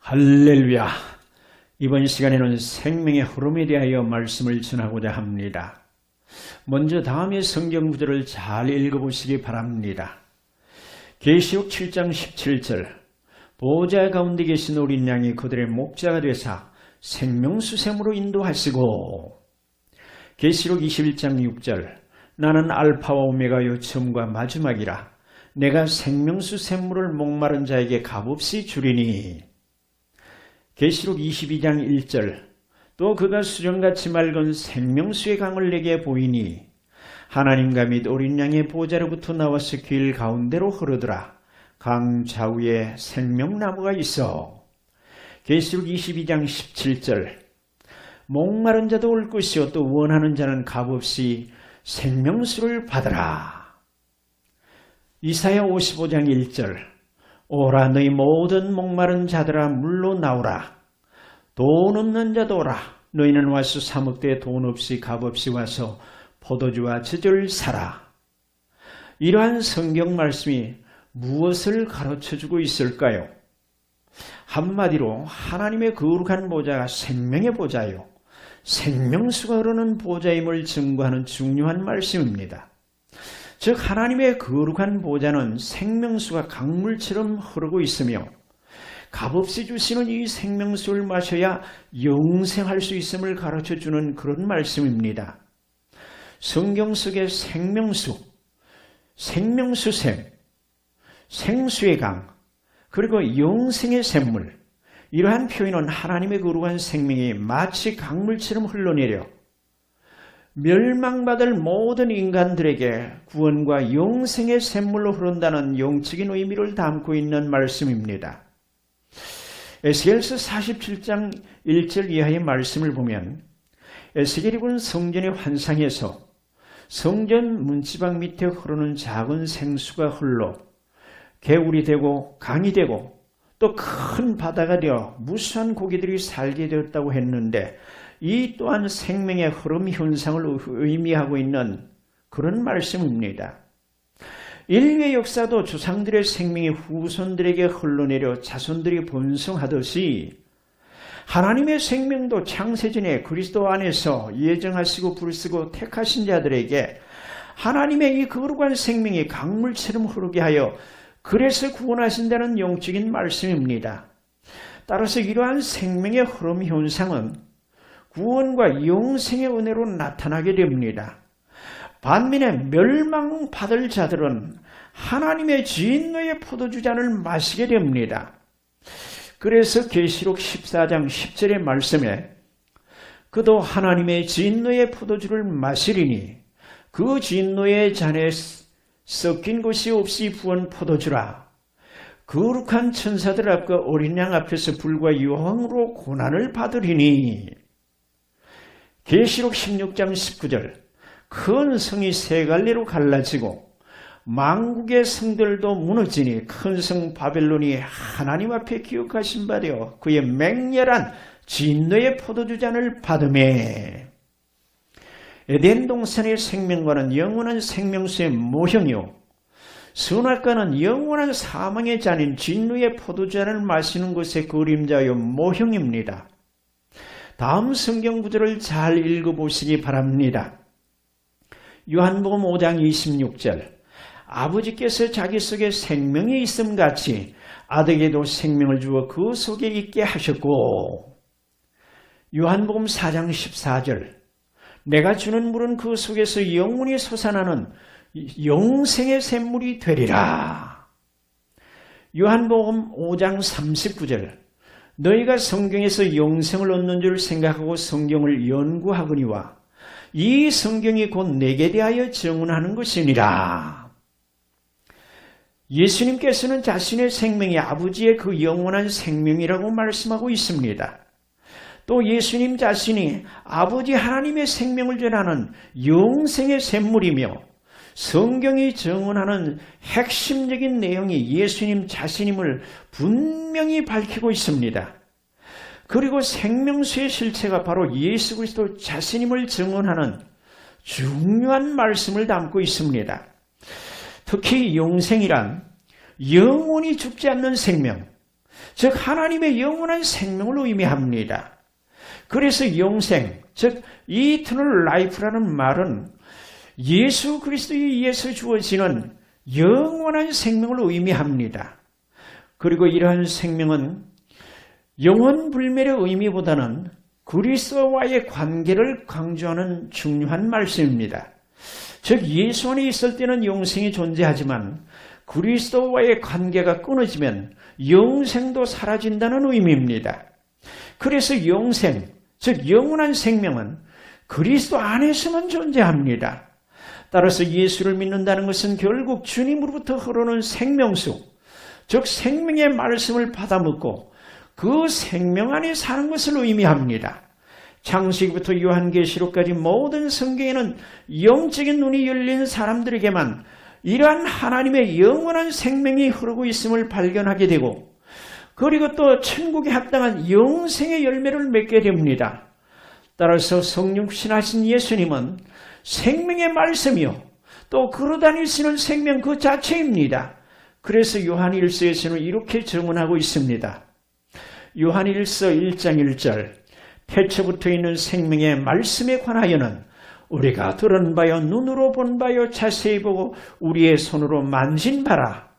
할렐루야! 이번 시간에는 생명의 흐름에 대하여 말씀을 전하고자 합니다. 먼저 다음의 성경 구절을 잘 읽어보시기 바랍니다. 계시록 7장 17절 보호자 가운데 계신 어린 양이 그들의 목자가 되사 생명수샘으로 인도하시고, 계시록 21장 6절 나는 알파와 오메가요 처음과 마지막이라 내가 생명수샘물을 목마른 자에게 값없이 주리니, 계시록 22장 1절 또 그가 수정같이 맑은 생명수의 강을 내게 보이니 하나님과 및 어린 양의 보호자로부터 나와서 길 가운데로 흐르더라. 강 좌우에 생명나무가 있어. 계시록 22장 17절 목마른 자도 올 것이요 또 원하는 자는 값없이 생명수를 받으라. 이사야 55장 1절 오라 너희 모든 목마른 자들아 물로 나오라. 돈 없는 자도 오라. 너희는 와서 사 먹되 돈 없이 값없이 와서 포도주와 젖을 사라. 이러한 성경 말씀이 무엇을 가르쳐주고 있을까요? 한마디로 하나님의 거룩한 보좌가 생명의 보좌요, 생명수가 흐르는 보좌임을 증거하는 중요한 말씀입니다. 즉 하나님의 거룩한 보좌는 생명수가 강물처럼 흐르고 있으며 값없이 주시는 이 생명수를 마셔야 영생할 수 있음을 가르쳐주는 그런 말씀입니다. 성경 속의 생명수, 생명수샘, 생수의 강, 그리고 영생의 샘물, 이러한 표현은 하나님의 거룩한 생명이 마치 강물처럼 흘러내려 멸망받을 모든 인간들에게 구원과 영생의 샘물로 흐른다는 영적인 의미를 담고 있는 말씀입니다. 에스겔서 47장 1절 이하의 말씀을 보면 에스겔이 본 성전의 환상에서 성전 문지방 밑에 흐르는 작은 생수가 흘러 개울이 되고 강이 되고 또 큰 바다가 되어 무수한 고기들이 살게 되었다고 했는데, 이 또한 생명의 흐름 현상을 의미하고 있는 그런 말씀입니다. 인류의 역사도 조상들의 생명이 후손들에게 흘러내려 자손들이 번성하듯이 하나님의 생명도 창세전에 그리스도 안에서 예정하시고 부르시고 택하신 자들에게 하나님의 이 거룩한 생명이 강물처럼 흐르게 하여 그래서 구원하신다는 영적인 말씀입니다. 따라서 이러한 생명의 흐름 현상은 구원과 영생의 은혜로 나타나게 됩니다. 반면에 멸망받을 자들은 하나님의 진노의 포도주잔을 마시게 됩니다. 그래서 계시록 14장 10절의 말씀에 그도 하나님의 진노의 포도주를 마시리니 그 진노의 잔에 섞인 것이 없이 부은 포도주라. 거룩한 천사들 앞과 어린 양 앞에서 불과 유황으로 고난을 받으리니. 계시록 16장 19절 큰 성이 세 갈래로 갈라지고 만국의 성들도 무너지니 큰 성 바벨론이 하나님 앞에 기억하신 바 되어 그의 맹렬한 진노의 포도주잔을 받으매. 에덴 동산의 생명과는 영원한 생명수의 모형이요 선악과는 영원한 사망의 잔인 진노의 포도주잔을 마시는 것의 그림자요 모형입니다. 다음 성경 구절을 잘 읽어보시기 바랍니다. 요한복음 5장 26절 아버지께서 자기 속에 생명이 있음같이 아들에게도 생명을 주어 그 속에 있게 하셨고, 요한복음 4장 14절 내가 주는 물은 그 속에서 영원히 솟아나는 영생의 샘물이 되리라. 요한복음 5장 39절 너희가 성경에서 영생을 얻는 줄 생각하고 성경을 연구하거니와 이 성경이 곧 내게 대하여 증언하는 것이니라. 예수님께서는 자신의 생명이 아버지의 그 영원한 생명이라고 말씀하고 있습니다. 또 예수님 자신이 아버지 하나님의 생명을 전하는 영생의 샘물이며 성경이 증언하는 핵심적인 내용이 예수님 자신임을 분명히 밝히고 있습니다. 그리고 생명수의 실체가 바로 예수 그리스도 자신임을 증언하는 중요한 말씀을 담고 있습니다. 특히 영생이란 영원히 죽지 않는 생명, 즉 하나님의 영원한 생명을 의미합니다. 그래서 영생, 즉 이터널 라이프라는 말은 예수 그리스도에 의해서 주어지는 영원한 생명을 의미합니다. 그리고 이러한 생명은 영원불멸의 의미보다는 그리스도와의 관계를 강조하는 중요한 말씀입니다. 즉 예수 안에 있을 때는 영생이 존재하지만 그리스도와의 관계가 끊어지면 영생도 사라진다는 의미입니다. 그래서 영생, 즉 영원한 생명은 그리스도 안에서만 존재합니다. 따라서 예수를 믿는다는 것은 결국 주님으로부터 흐르는 생명수, 즉 생명의 말씀을 받아먹고 그 생명 안에 사는 것을 의미합니다. 창세기부터 요한계시록까지 모든 성경에는 영적인 눈이 열린 사람들에게만 이러한 하나님의 영원한 생명이 흐르고 있음을 발견하게 되고, 그리고 또 천국에 합당한 영생의 열매를 맺게 됩니다. 따라서 성육신하신 예수님은 생명의 말씀이요 또 걸어다니시는 생명 그 자체입니다. 그래서 요한일서에서는 이렇게 증언하고 있습니다. 요한일서 1장 1절, 태초부터 있는 생명의 말씀에 관하여는 우리가 들은 바요 눈으로 본 바요 자세히 보고 우리의 손으로 만진 바라.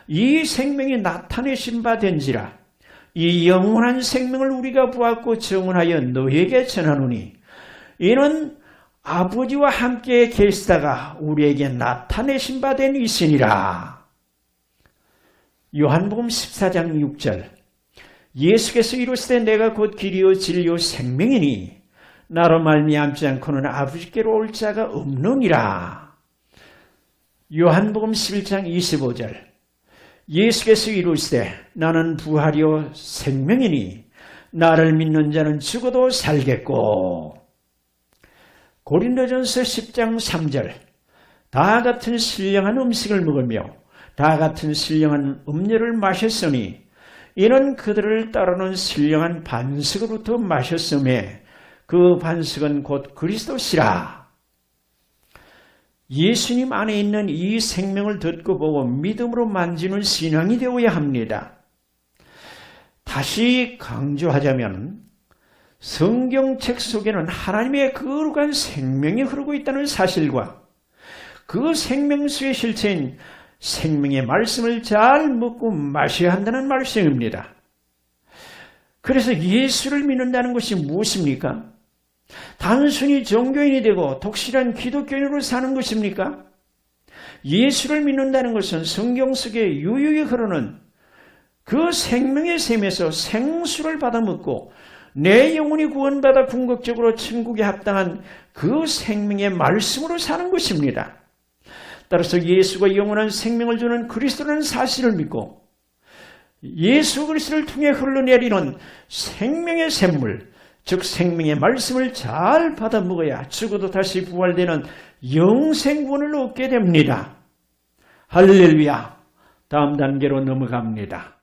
이 생명이 나타내신 바 된지라. 이 영원한 생명을 우리가 보았고 증언하여 너에게 전하노니 이는 아버지와 함께 계시다가 우리에게 나타내신 바 된 이시니라. 요한복음 14장 6절, 예수께서 이르시되 내가 곧 길이요 진리요 생명이니 나로 말미암지 않고는 아버지께로 올 자가 없느니라. 요한복음 11장 25절, 예수께서 이르시되 나는 부활이요 생명이니 나를 믿는 자는 죽어도 살겠고. 고린도전서 10장 3절, 다 같은 신령한 음식을 먹으며 다 같은 신령한 음료를 마셨으니 이는 그들을 따르는 신령한 반석으로부터 마셨음에 그 반석은 곧 그리스도시라. 예수님 안에 있는 이 생명을 듣고 보고 믿음으로 만지는 신앙이 되어야 합니다. 다시 강조하자면 성경책 속에는 하나님의 거룩한 생명이 흐르고 있다는 사실과 그 생명수의 실체인 생명의 말씀을 잘 먹고 마셔야 한다는 말씀입니다. 그래서 예수를 믿는다는 것이 무엇입니까? 단순히 종교인이 되고 독실한 기독교인으로 사는 것입니까? 예수를 믿는다는 것은 성경 속에 유유히 흐르는 그 생명의 샘에서 생수를 받아먹고 내 영혼이 구원받아 궁극적으로 천국에 합당한 그 생명의 말씀으로 사는 것입니다. 따라서 예수가 영원한 생명을 주는 그리스도라는 사실을 믿고 예수 그리스도를 통해 흘러내리는 생명의 샘물, 즉 생명의 말씀을 잘 받아먹어야 죽어도 다시 부활되는 영생구원을 얻게 됩니다. 할렐루야. 다음 단계로 넘어갑니다.